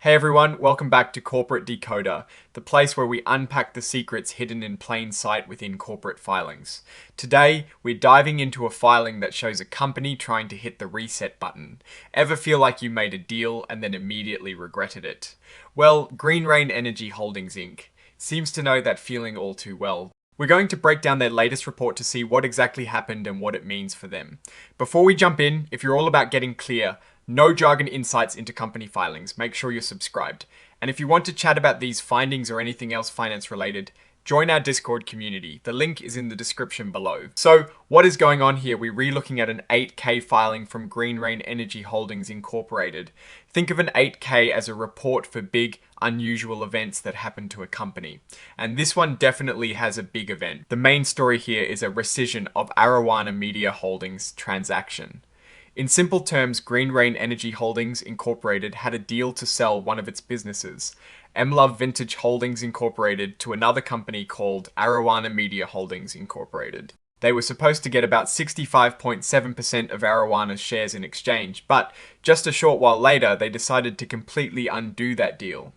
Hey everyone, welcome back to Corporate Decoder, the place where we unpack the secrets hidden in plain sight within corporate filings. Today, we're diving into a filing that shows a company trying to hit the reset button. Ever feel like you made a deal and then immediately regretted it? Well, Green Rain Energy Holdings Inc. seems to know that feeling all too well. We're going to break down their latest report to see what exactly happened and what it means for them. Before we jump in, if you're all about getting clear, no jargon insights into company filings, make sure you're subscribed. And if you want to chat about these findings or anything else finance related, join our Discord community. The link is in the description below. So what is going on here? We're re-looking at an 8K filing from Green Rain Energy Holdings Incorporated. Think of an 8K as a report for big, unusual events that happen to a company. And this one definitely has a big event. The main story here is a rescission of Arowana Media Holdings transaction. In simple terms, Green Rain Energy Holdings Incorporated had a deal to sell one of its businesses, MLove Vintage Holdings Incorporated, to another company called Arowana Media Holdings Incorporated. They were supposed to get about 65.7% of Arowana's shares in exchange, but just a short while later, they decided to completely undo that deal.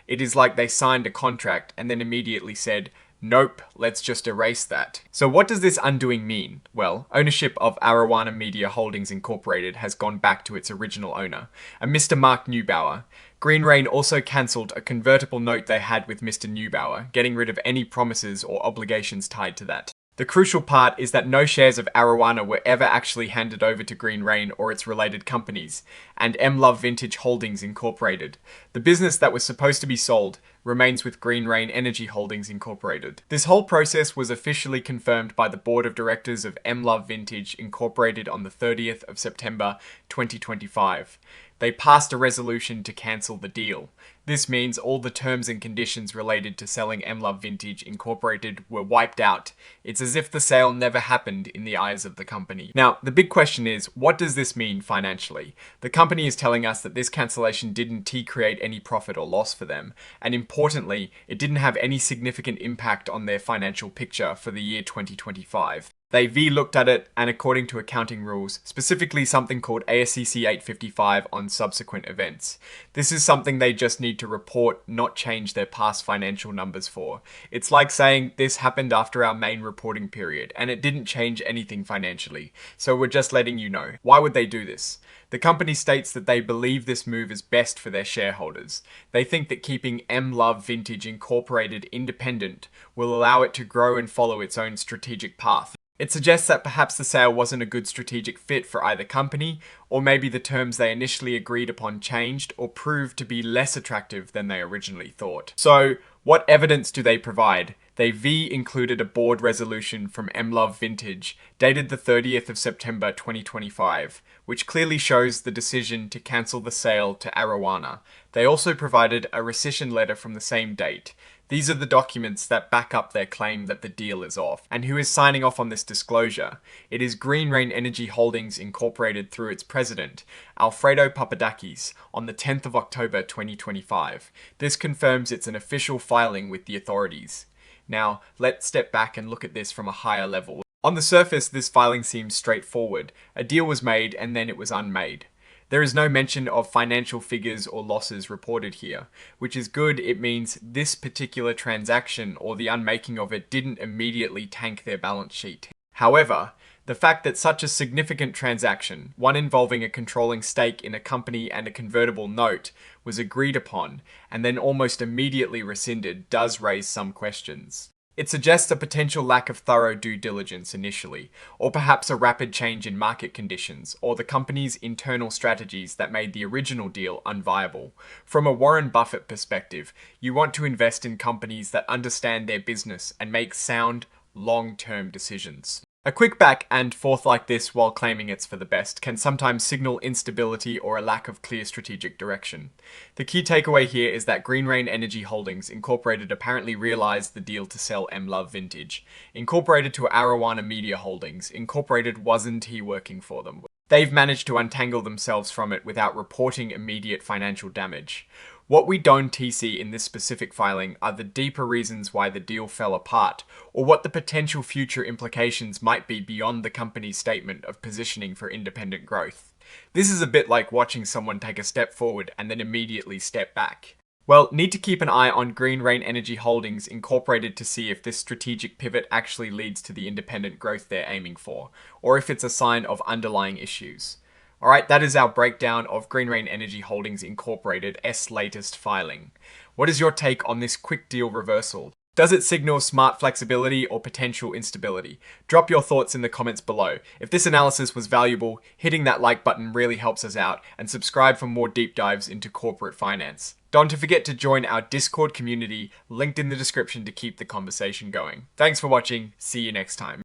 It is like they signed a contract and then immediately said, nope, let's just erase that. So what does this undoing mean? Well, ownership of Arowana Media Holdings Incorporated has gone back to its original owner, a Mr. Mark Neubauer. Green Rain also cancelled a convertible note they had with Mr. Neubauer, getting rid of any promises or obligations tied to that. The crucial part is that no shares of Arowana were ever actually handed over to Green Rain or its related companies, and MLove Vintage Holdings Incorporated, the business that was supposed to be sold, remains with Green Rain Energy Holdings Incorporated. This whole process was officially confirmed by the board of directors of MLove Vintage Incorporated on the 30th of September 2025. They passed a resolution to cancel the deal. This means all the terms and conditions related to selling MLove Vintage Incorporated were wiped out. It's as if the sale never happened in the eyes of the company. Now, the big question is, what does this mean financially? The company is telling us that this cancellation didn't create any profit or loss for them, and importantly, it didn't have any significant impact on their financial picture for the year 2025. They looked at it, and according to accounting rules, specifically something called ASCC 855 on subsequent events. This is something they just need to report, not change their past financial numbers for. It's like saying this happened after our main reporting period, and it didn't change anything financially, so we're just letting you know. Why would they do this? The company states that they believe this move is best for their shareholders. They think that keeping MLove Vintage Incorporated independent will allow it to grow and follow its own strategic path. It suggests that perhaps the sale wasn't a good strategic fit for either company, or maybe the terms they initially agreed upon changed or proved to be less attractive than they originally thought. So, what evidence do they provide? They included a board resolution from MLove Vintage, dated the 30th of September 2025, which clearly shows the decision to cancel the sale to Arowana. They also provided a rescission letter from the same date. These are the documents that back up their claim that the deal is off. And who is signing off on this disclosure? It is Green Rain Energy Holdings Incorporated through its president, Alfredo Papadakis, on the 10th of October 2025. This confirms it's an official filing with the authorities. Now, let's step back and look at this from a higher level. On the surface, this filing seems straightforward. A deal was made and then it was unmade. There is no mention of financial figures or losses reported here, which is good. It means this particular transaction or the unmaking of it didn't immediately tank their balance sheet. However, the fact that such a significant transaction, one involving a controlling stake in a company and a convertible note, was agreed upon and then almost immediately rescinded does raise some questions. It suggests a potential lack of thorough due diligence initially, or perhaps a rapid change in market conditions, or the company's internal strategies that made the original deal unviable. From a Warren Buffett perspective, you want to invest in companies that understand their business and make sound, long-term decisions. A quick back and forth like this while claiming it's for the best can sometimes signal instability or a lack of clear strategic direction. The key takeaway here is that Green Rain Energy Holdings Incorporated apparently realized the deal to sell MLove Vintage. Incorporated to Arowana Media Holdings Incorporated wasn't working for them. They've managed to untangle themselves from it without reporting immediate financial damage. What we don't see in this specific filing are the deeper reasons why the deal fell apart, or what the potential future implications might be beyond the company's statement of positioning for independent growth. This is a bit like watching someone take a step forward and then immediately step back. Well, need to keep an eye on Green Rain Energy Holdings Incorporated to see if this strategic pivot actually leads to the independent growth they're aiming for, or if it's a sign of underlying issues. Alright, that is our breakdown of Green Rain Energy Holdings Incorporated's latest filing. What is your take on this quick deal reversal? Does it signal smart flexibility or potential instability? Drop your thoughts in the comments below. If this analysis was valuable, hitting that like button really helps us out, and subscribe for more deep dives into corporate finance. Don't forget to join our Discord community, linked in the description to keep the conversation going. Thanks for watching, see you next time.